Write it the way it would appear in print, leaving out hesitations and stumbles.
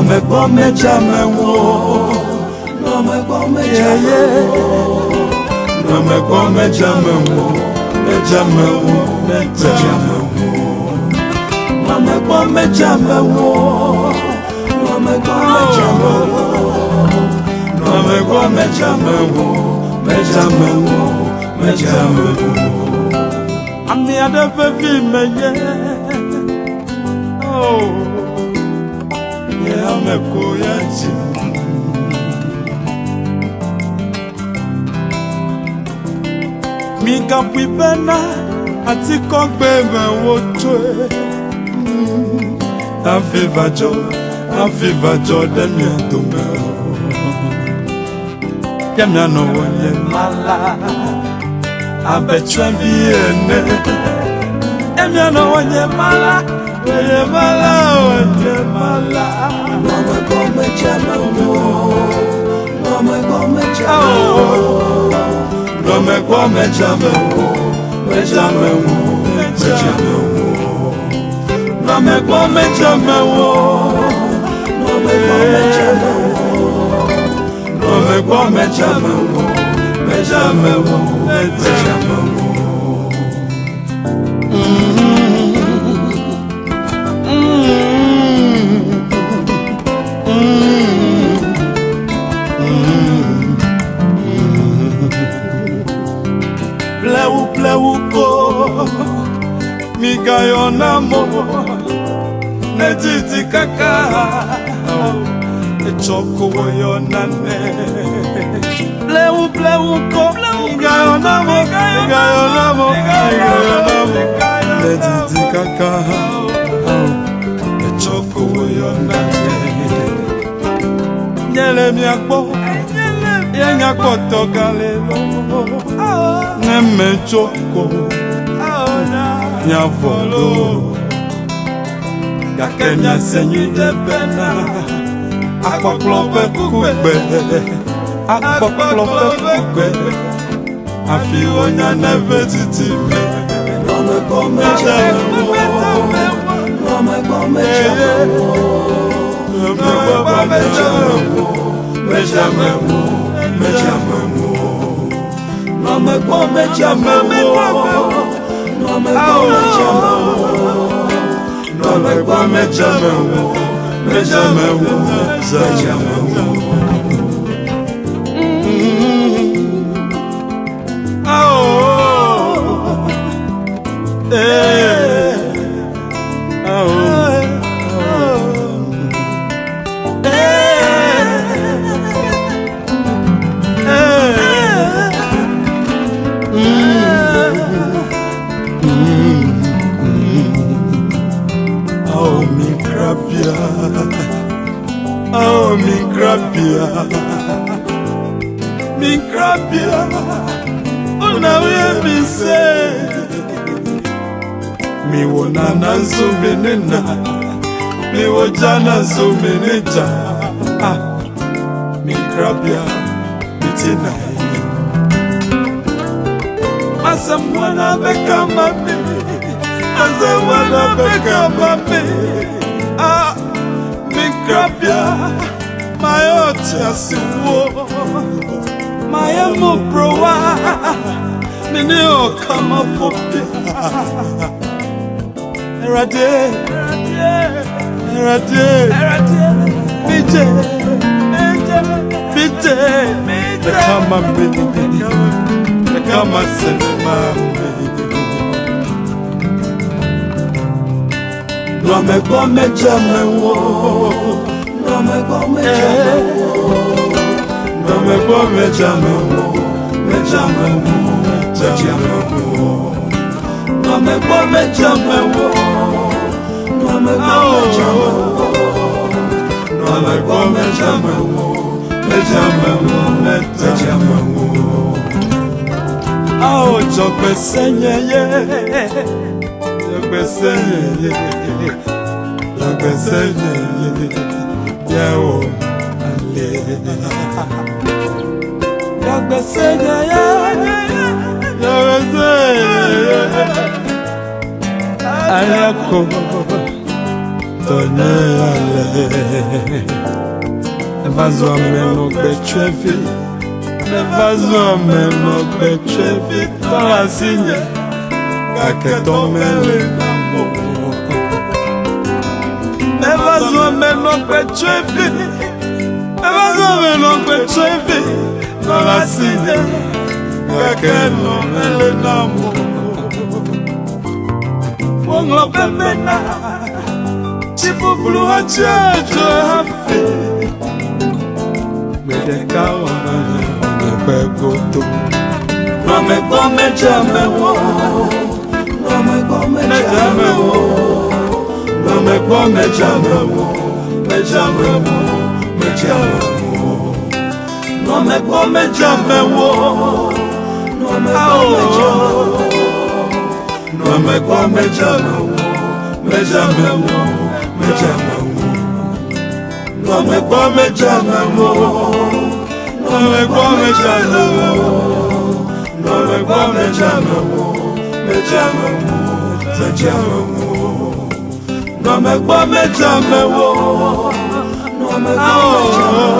me come jamais wo. No me come jamais wo. No me come jamais wo. Me jamais wo. Me jamais wo. No me come jamais wo. No me come jamais wo. No me come jamais wo. Me jamais wo. Me jamais wo. Ami ada fefi menye. Oh. Yeah, me koyachi. Mi kapwi pena ati kokbe me wotoe. Afiva jo de mi adume. Ya mi ano wonye mala. Abetwe biene. Ya mi ano wonye mala. Wonye mala. No me come jamais wo. No me come jamais wo. No me come jamais wo. Me jamais wo. Me jamais wo. No me come jamais wo. No me come jamais wo. No me come jamais wo. Me jamais wo. Me jamais wo. Pleu ko mi gayo na mo ne titi kaka e choko yo na ne pleu ko mi gayo na mo ne titi kaka e choko yo na ne nyele mi akpo yenya koto galelo neme choko nyavolo gakenya senyi de bena akpoklope kugbe afi onya neve titi me no me come jamais wo no me come jamais wo no me come jamais wo me jamais wo me jamais wo no me come jamais wo no me come jamais wo no me come jamais wo me jamais wo me jamais wo mi krapia unawe mi se mi wona nanzo menena mi wojana zo meneja mi krapia mitina asamwana bekama me asamwana bekama me mi krapia my otiasi wo my emo proa mene o kama fopia erade bije kama mene kama senema no me come jamais wo no me come jamais wo no me come jamais wo me jamais wo no me come jamais wo no me come jamais wo no me come jamais wo me jamais wo me jamais wo oh jogbe senyeye Yao ale Yagbesenya Ayako tonale Nevazo ameno bechevi Nevazo ameno bechevi Tola signe Kake tomele namo Nevazo ameno bechevi Nevazo ameno bechevi Tola signe Kake tomele namo Wongo pemena Chipupulu hachejo hafi Medeka wana Nepegoto Nome kome jamewo Nome kome jamewo Nome kome jamewo Mejamewo Mejamewo Nome kome jamewo Nome kome jamewo Nome kome jamewo Mejamewo Mejamewo Nome kome jamewo Nome kome jamewo Nome kome jamewo Mejamewo Mejamewo Nome kome jamewo Nome kome jamewo